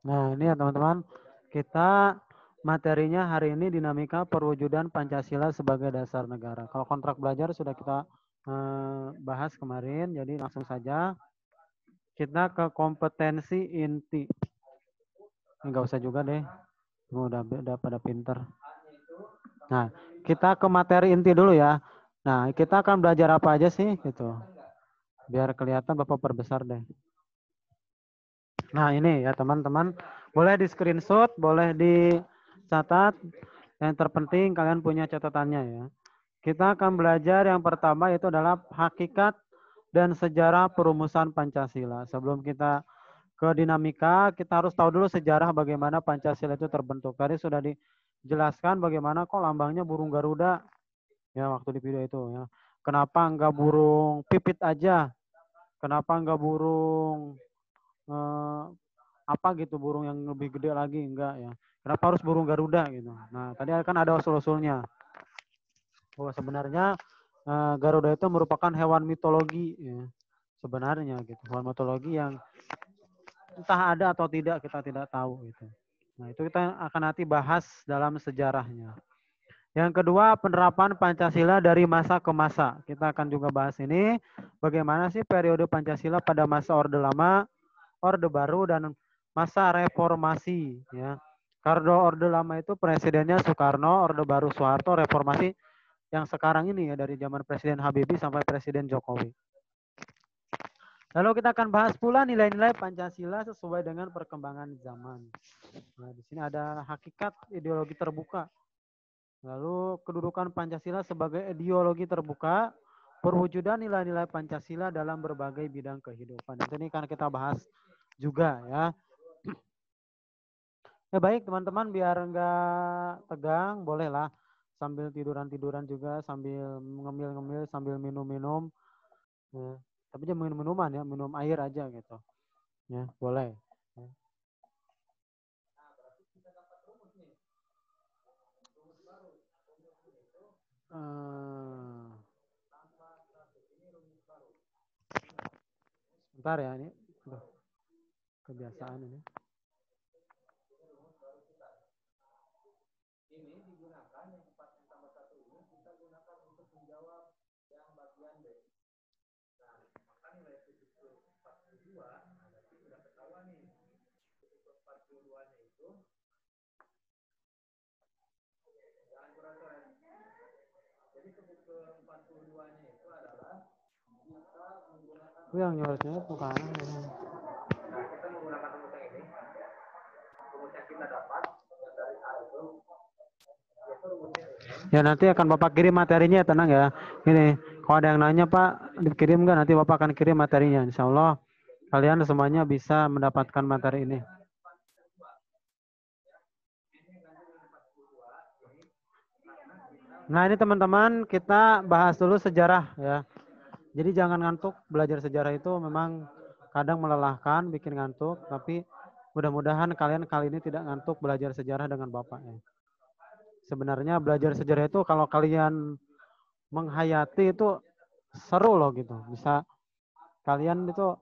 Nah, ini ya teman-teman, kita materinya hari ini dinamika perwujudan Pancasila sebagai dasar negara. Kalau kontrak belajar sudah kita bahas kemarin, jadi langsung saja kita ke kompetensi inti. Enggak usah juga deh, udah pada pinter. Nah, kita ke materi inti dulu ya. Nah, kita akan belajar apa aja sih gitu. Biar kelihatan Bapak perbesar deh. Nah, ini ya teman-teman, boleh di screenshot, boleh dicatat. Yang terpenting kalian punya catatannya ya. Kita akan belajar yang pertama itu adalah hakikat dan sejarah perumusan Pancasila. Sebelum kita ke dinamika, kita harus tahu dulu sejarah bagaimana Pancasila itu terbentuk. Tadi sudah dijelaskan bagaimana kok lambangnya burung Garuda ya waktu di video itu ya. Kenapa enggak burung pipit aja? Kenapa enggak burung eh, apa gitu burung yang lebih gede lagi enggak ya? Kenapa harus burung Garuda gitu? Nah, tadi kan ada usul-usulnya bahwa sebenarnya Garuda itu merupakan hewan mitologi ya. Sebenarnya gitu. Hewan mitologi yang entah ada atau tidak kita tidak tahu gitu. Nah, itu kita akan nanti bahas dalam sejarahnya. Yang kedua, penerapan Pancasila dari masa ke masa. Kita akan juga bahas ini bagaimana sih periode Pancasila pada masa Orde Lama, Orde Baru dan masa reformasi ya. Kalau Orde Lama itu presidennya Soekarno, Orde Baru Soeharto, reformasi yang sekarang ini ya dari zaman Presiden Habibie sampai Presiden Jokowi. Lalu kita akan bahas pula nilai-nilai Pancasila sesuai dengan perkembangan zaman. Nah, di sini ada hakikat ideologi terbuka. Lalu kedudukan Pancasila sebagai ideologi terbuka, perwujudan nilai-nilai Pancasila dalam berbagai bidang kehidupan. Ini kan kita bahas juga ya. Baik teman-teman, biar enggak tegang, bolehlah sambil tiduran-tiduran juga, sambil ngemil-ngemil, sambil minum-minum. Ya. Tapi jangan minum minuman ya, minum air aja gitu. Ya, boleh. Ya. Uh, Sebentar ya, ini aduh, kebiasaan ini. Itu yang nyorotnya bukan. Ya nanti akan Bapak kirim materinya, tenang ya. Ini, kalau ada yang nanya Pak, dikirim nggak? Nanti Bapak akan kirim materinya. Insya Allah kalian semuanya bisa mendapatkan materi ini. Nah ini teman-teman kita bahas dulu sejarah ya. Jadi jangan ngantuk, belajar sejarah itu memang kadang melelahkan, bikin ngantuk. Tapi mudah-mudahan kalian kali ini tidak ngantuk belajar sejarah dengan Bapak ya. Sebenarnya belajar sejarah itu kalau kalian menghayati itu seru loh gitu. Bisa kalian itu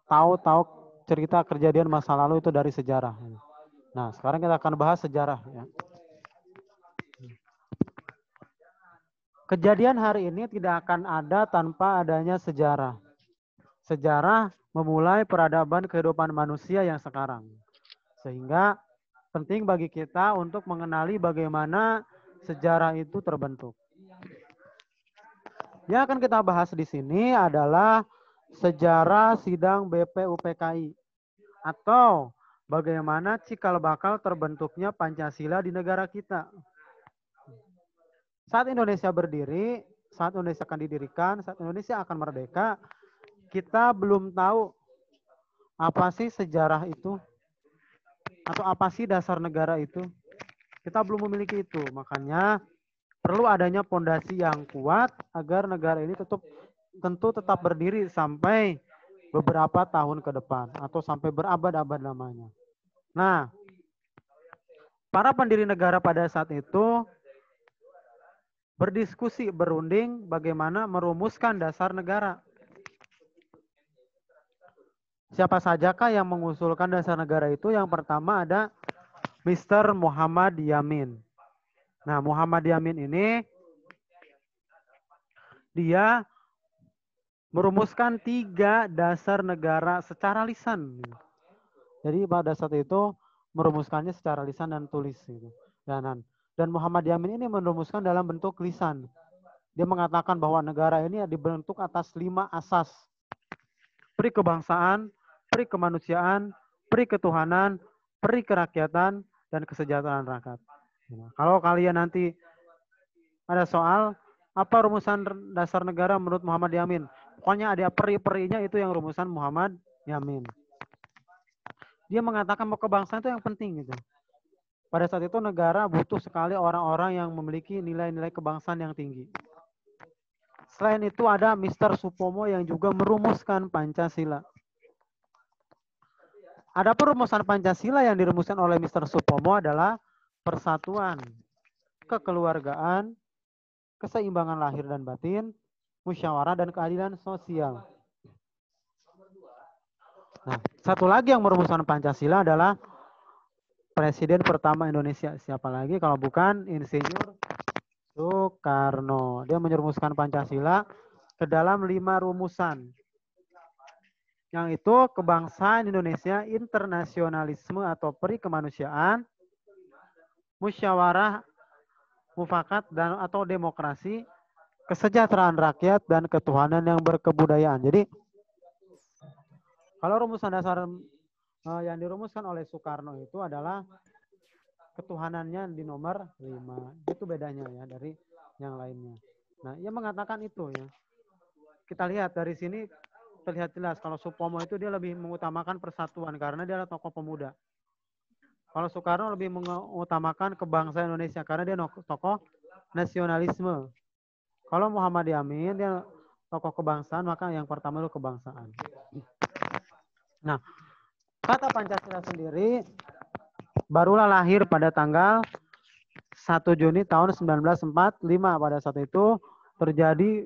tahu-tahu cerita kejadian masa lalu itu dari sejarah. Nah, sekarang kita akan bahas sejarah ya. Kejadian hari ini tidak akan ada tanpa adanya sejarah. Sejarah memulai peradaban kehidupan manusia yang sekarang. Sehingga penting bagi kita untuk mengenali bagaimana sejarah itu terbentuk. Yang akan kita bahas di sini adalah sejarah sidang BPUPKI atau bagaimana cikal bakal terbentuknya Pancasila di negara kita. Saat Indonesia berdiri, saat Indonesia akan didirikan, saat Indonesia akan merdeka, kita belum tahu apa sih sejarah itu atau apa sih dasar negara itu. Kita belum memiliki itu, makanya perlu adanya fondasi yang kuat agar negara ini tentu tetap berdiri sampai beberapa tahun ke depan atau sampai berabad-abad namanya. Nah, para pendiri negara pada saat itu berdiskusi, berunding bagaimana merumuskan dasar negara. Siapa sajakah yang mengusulkan dasar negara itu? Yang pertama ada Mr. Muhammad Yamin. Nah, Muhammad Yamin ini dia merumuskan 3 dasar negara secara lisan. Jadi pada saat itu merumuskannya secara lisan dan tulis. Gitu. Dan Muhammad Yamin ini merumuskan dalam bentuk lisan. Dia mengatakan bahwa negara ini dibentuk atas 5 asas. Peri kebangsaan, peri kemanusiaan, peri ketuhanan, peri kerakyatan, dan kesejahteraan rakyat. Kalau kalian nanti ada soal, apa rumusan dasar negara menurut Muhammad Yamin? Pokoknya ada peri-perinya itu yang rumusan Muhammad Yamin. Dia mengatakan bahwa kebangsaan itu yang penting gitu. Pada saat itu negara butuh sekali orang-orang yang memiliki nilai-nilai kebangsaan yang tinggi. Selain itu ada Mr. Supomo yang juga merumuskan Pancasila. Ada perumusan Pancasila yang dirumuskan oleh Mr. Supomo adalah persatuan, kekeluargaan, keseimbangan lahir dan batin, musyawarah dan keadilan sosial. Nah, satu lagi yang merumuskan Pancasila adalah Presiden pertama Indonesia. Siapa lagi kalau bukan Insinyur Soekarno. Dia merumuskan Pancasila ke dalam 5 rumusan. Yang itu kebangsaan Indonesia, internasionalisme atau peri kemanusiaan, musyawarah, mufakat dan atau demokrasi, kesejahteraan rakyat dan ketuhanan yang berkebudayaan. Jadi kalau rumusan dasar yang dirumuskan oleh Soekarno itu adalah ketuhanannya di nomor 5. Itu bedanya ya dari yang lainnya. Nah, ia mengatakan itu ya. Kita lihat dari sini terlihat jelas kalau Supomo itu dia lebih mengutamakan persatuan karena dia adalah tokoh pemuda. Kalau Soekarno lebih mengutamakan kebangsaan Indonesia karena dia tokoh nasionalisme. Kalau Muhammad Yamin dia tokoh kebangsaan, maka yang pertama itu kebangsaan. Nah, kata Pancasila sendiri barulah lahir pada tanggal 1 Juni tahun 1945. Pada saat itu terjadi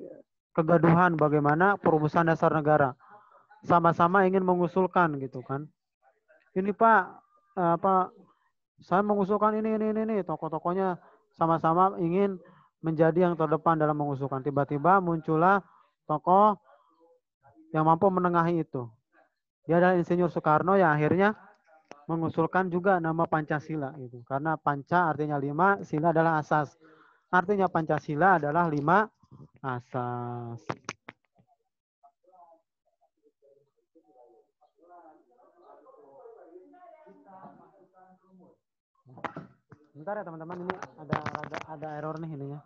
kegaduhan bagaimana perumusan dasar negara. Sama-sama ingin mengusulkan gitu kan. Ini Pak, saya mengusulkan ini. Tokoh-tokohnya sama-sama ingin menjadi yang terdepan dalam mengusulkan. Tiba-tiba muncullah tokoh yang mampu menengahi itu. Dia adalah Insinyur Soekarno yang akhirnya mengusulkan juga nama Pancasila itu. Karena panca artinya 5, sila adalah asas. Artinya Pancasila adalah 5 asas. Bentar ya teman-teman, ini ada error nih ininya.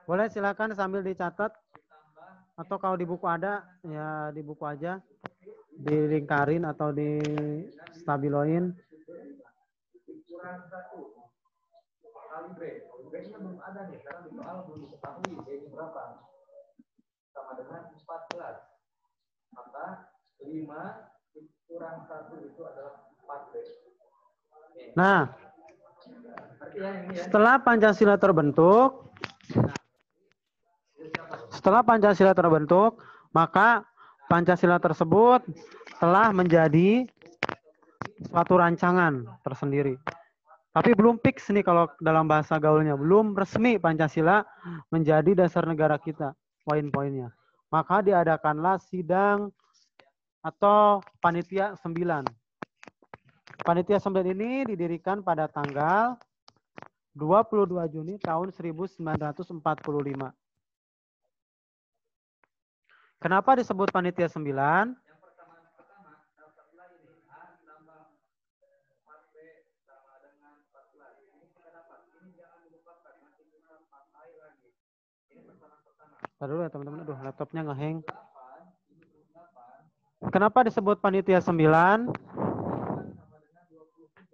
Boleh silakan sambil dicatat atau kalau di buku ada ya di buku aja, dilingkarin atau di stabiloin. B-nya belum ada nih karena di soal belum diketahui B-nya berapa. Sama dengan 14. Maka 5 kurang 1 itu adalah 4B. Nah, setelah Pancasila terbentuk, maka Pancasila tersebut telah menjadi suatu rancangan tersendiri. Tapi belum fix nih kalau dalam bahasa gaulnya. Belum resmi Pancasila menjadi dasar negara kita, poin-poinnya. Maka diadakanlah sidang atau Panitia 9. Panitia 9 ini didirikan pada tanggal 22 Juni tahun 1945. Kenapa disebut Panitia 9? Dulu ya teman-teman, aduh laptopnya ngehang. Kenapa disebut Panitia 9?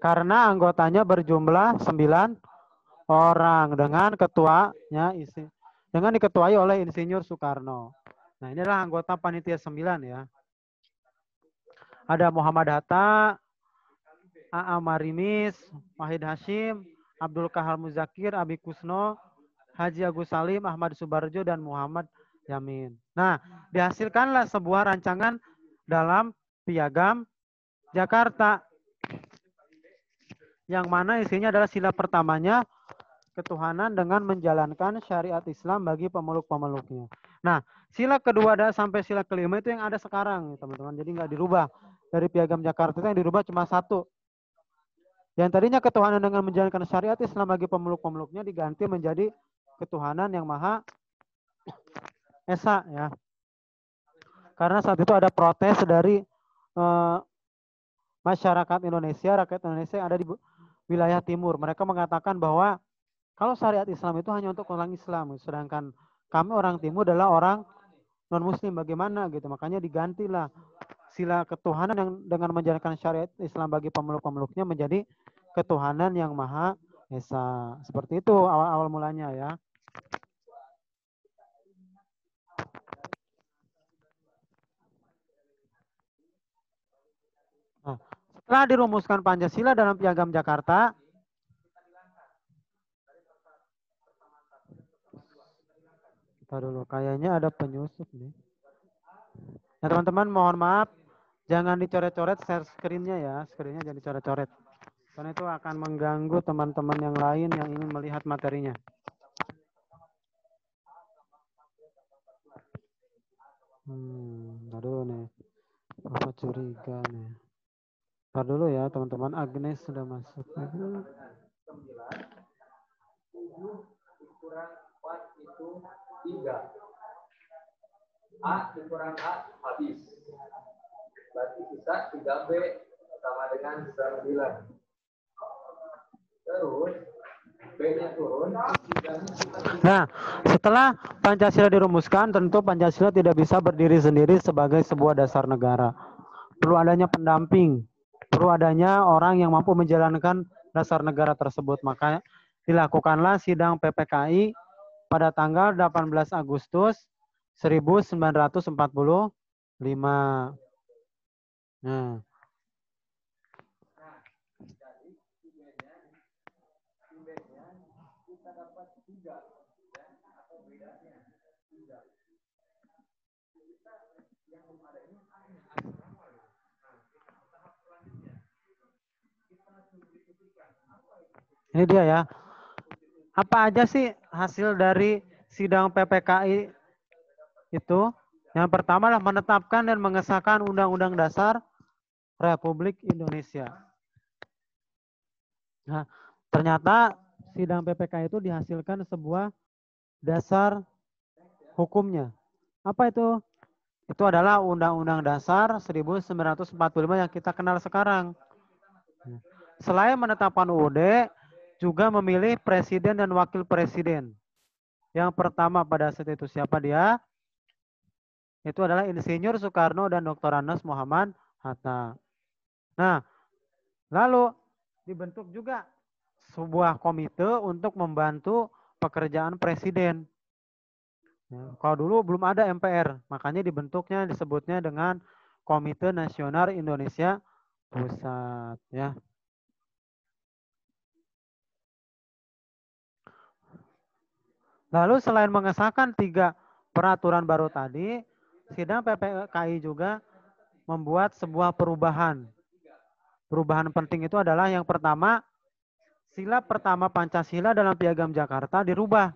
Karena anggotanya berjumlah 9 orang dengan ketuanya dengan diketuai oleh Insinyur Soekarno. Nah, inilah anggota Panitia 9 ya. Ada Muhammad Hatta, A.A. Marimis, Wahid Hashim, Abdul Kahal Muzakir, Abi Kusno, Haji Agus Salim, Ahmad Subarjo, dan Muhammad yamin. Nah, dihasilkanlah sebuah rancangan dalam Piagam Jakarta yang mana isinya adalah sila pertamanya ketuhanan dengan menjalankan syariat Islam bagi pemeluk-pemeluknya. Nah, sila kedua sampai sila kelima itu yang ada sekarang, teman-teman. Jadi nggak dirubah. Dari Piagam Jakarta itu yang dirubah cuma satu. Yang tadinya ketuhanan dengan menjalankan syariat Islam bagi pemeluk-pemeluknya diganti menjadi ketuhanan yang Maha Esa, ya. Karena saat itu ada protes dari masyarakat Indonesia, rakyat Indonesia yang ada di wilayah timur. Mereka mengatakan bahwa kalau syariat Islam itu hanya untuk orang Islam, sedangkan kami orang timur adalah orang non-muslim, bagaimana gitu. Makanya digantilah sila ketuhanan yang dengan menjalankan syariat Islam bagi pemeluk-pemeluknya menjadi ketuhanan yang Maha Esa. Seperti itu awal-awal mulanya, ya. Nah, setelah dirumuskan Pancasila dalam Piagam Jakarta, kita dulu, kayaknya ada penyusup nih. Nah, teman-teman mohon maaf, jangan dicoret-coret share screen-nya ya. Screen-nya jangan dicoret-coret. Karena itu akan mengganggu teman-teman yang lain yang ingin melihat materinya. Aduh nih. Apa curiga nih. Ntar dulu ya teman-teman, Agnes sudah masuk. 7 dikurang 4 itu 3. A dikurang A habis. Berarti sisa 3B sama dengan 9. Terus B-nya turun. Nah, setelah Pancasila dirumuskan, tentu Pancasila tidak bisa berdiri sendiri sebagai sebuah dasar negara. Perlu adanya pendamping, perlu adanya orang yang mampu menjalankan dasar negara tersebut. Maka dilakukanlah sidang PPKI pada tanggal 18 Agustus 1945. Nah, kita dapat 3 atau bedanya 3. Yang belum ada ini ini dia ya. Apa aja sih hasil dari sidang PPKI itu? Yang pertama adalah menetapkan dan mengesahkan Undang-Undang Dasar Republik Indonesia. Nah, ternyata sidang PPKI itu dihasilkan sebuah dasar hukumnya. Apa itu? Itu adalah Undang-Undang Dasar 1945 yang kita kenal sekarang. Selain menetapkan UUD, juga memilih presiden dan wakil presiden. Yang pertama pada saat itu siapa dia? Itu adalah Insinyur Soekarno dan Dr. Andes Muhammad Hatta. Nah, lalu dibentuk juga sebuah komite untuk membantu pekerjaan presiden. Ya, kalau dulu belum ada MPR, makanya dibentuknya disebutnya dengan Komite Nasional Indonesia Pusat. Ya. Lalu selain mengesahkan 3 peraturan baru tadi, sidang PPKI juga membuat sebuah perubahan. Perubahan penting itu adalah yang pertama, sila pertama Pancasila dalam Piagam Jakarta dirubah.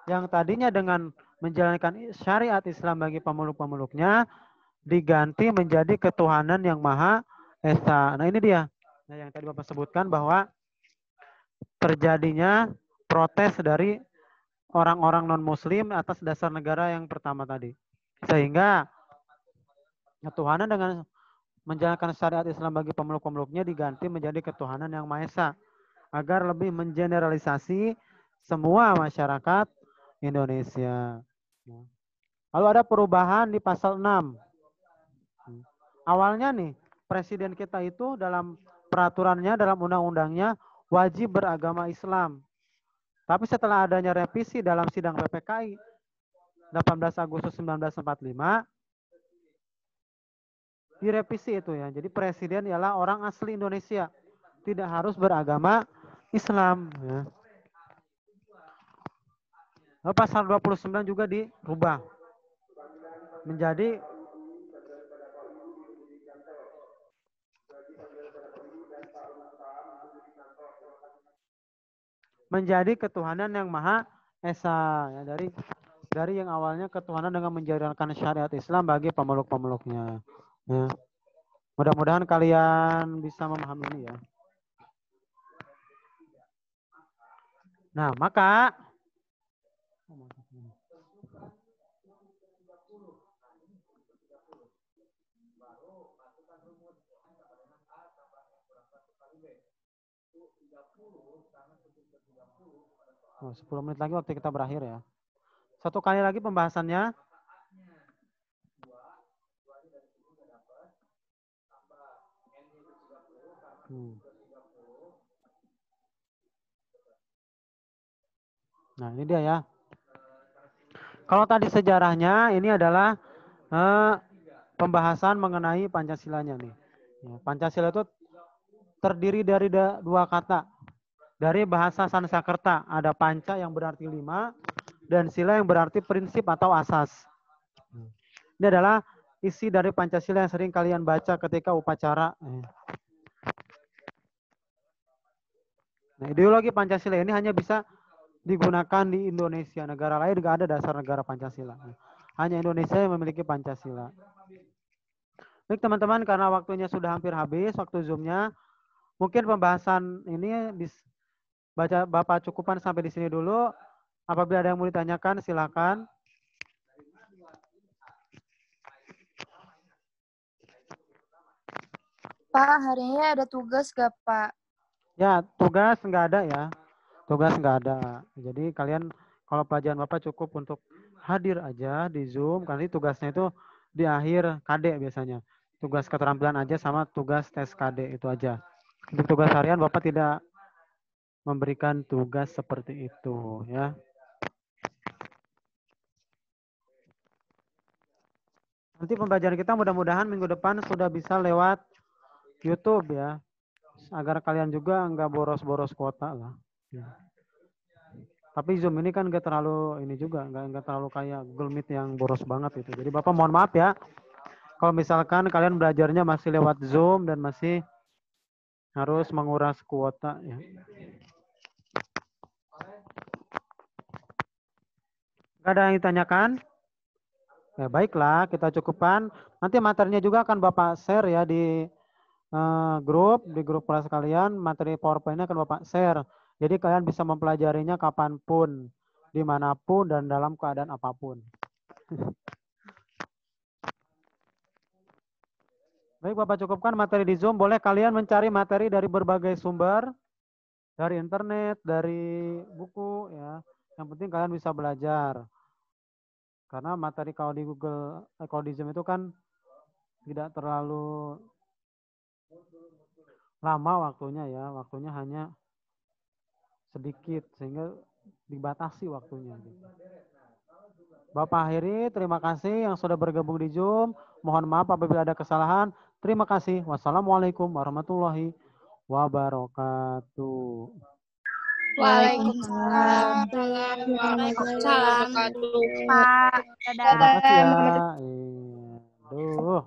Yang tadinya dengan menjalankan syariat Islam bagi pemeluk-pemeluknya, diganti menjadi ketuhanan yang Maha Esa. Nah ini dia. Nah yang tadi Bapak sebutkan bahwa terjadinya protes dari orang-orang non-muslim atas dasar negara yang pertama tadi. Sehingga ketuhanan dengan menjalankan syariat Islam bagi pemeluk-pemeluknya diganti menjadi ketuhanan yang Maha Esa. Agar lebih mengeneralisasi semua masyarakat Indonesia. Lalu ada perubahan di pasal 6. Awalnya nih, presiden kita itu dalam peraturannya, dalam undang-undangnya wajib beragama Islam. Tapi setelah adanya revisi dalam sidang PPKI 18 Agustus 1945, direvisi itu ya. Jadi presiden ialah orang asli Indonesia, tidak harus beragama Islam. Ya. Lalu pasal 29 juga dirubah. menjadi ketuhanan yang Maha Esa, ya, dari yang awalnya ketuhanan dengan menjalankan syariat Islam bagi pemeluk-pemeluknya. Ya. Mudah-mudahan kalian bisa memahami ini ya. Nah, maka oh, 10 menit lagi waktu kita berakhir ya. Satu kali lagi pembahasannya. Nah, ini dia ya. Kalau tadi sejarahnya, ini adalah pembahasan mengenai Pancasilanya nih. Ya, Pancasila itu terdiri dari dua kata. Dari bahasa Sanskerta, ada panca yang berarti 5, dan sila yang berarti prinsip atau asas. Ini adalah isi dari Pancasila yang sering kalian baca ketika upacara. Nah, ideologi Pancasila ini hanya bisa digunakan di Indonesia. Negara lain nggak ada dasar negara Pancasila. Hanya Indonesia yang memiliki Pancasila. Baik teman-teman, karena waktunya sudah hampir habis, waktu Zoom-nya. Mungkin pembahasan ini Bapak cukupan sampai di sini dulu. Apabila ada yang mau ditanyakan, silakan. Pak, hari ini ada tugas gak, Pak? Ya, tugas nggak ada ya. Tugas nggak ada. Jadi kalian kalau pelajaran Bapak cukup untuk hadir aja di Zoom. Nanti tugasnya itu di akhir KD biasanya. Tugas keterampilan aja sama tugas tes KD itu aja. Untuk tugas harian Bapak tidak memberikan tugas seperti itu ya. Nanti pembelajaran kita mudah-mudahan minggu depan sudah bisa lewat YouTube ya. Agar kalian juga nggak boros-boros kuota lah. Ya. Tapi Zoom ini kan nggak terlalu ini juga, nggak terlalu kayak Google Meet yang boros banget itu. Jadi Bapak mohon maaf ya. Kalau misalkan kalian belajarnya masih lewat Zoom dan masih harus menguras kuota ya. Nggak ada yang ditanyakan? Ya baiklah, kita cukupkan. Nanti materinya juga akan Bapak share ya di grup kelas kalian. Materi PowerPoint-nya akan Bapak share. Jadi kalian bisa mempelajarinya kapanpun, dimanapun, dan dalam keadaan apapun. Baik, Bapak cukupkan materi di Zoom. Boleh kalian mencari materi dari berbagai sumber, dari internet, dari buku, ya. Yang penting kalian bisa belajar. Karena materi kalau di Google, kalau di Zoom itu kan tidak terlalu lama waktunya ya. Waktunya hanya sedikit, sehingga dibatasi waktunya. Bapak akhiri, terima kasih yang sudah bergabung di Zoom. Mohon maaf apabila ada kesalahan. Terima kasih. Wassalamualaikum warahmatullahi wabarakatuh. Waalaikumsalam. Waalaikumsalam. Pak, Terima kasih ya. Aduh.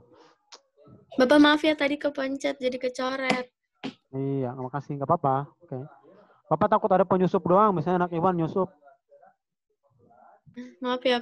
Bapak maaf ya tadi kepencet jadi kecoret. Iya, makasih. Nggak apa-apa. Oke. Bapak takut ada penyusup doang, misalnya anak Iwan nyusup. Maaf ya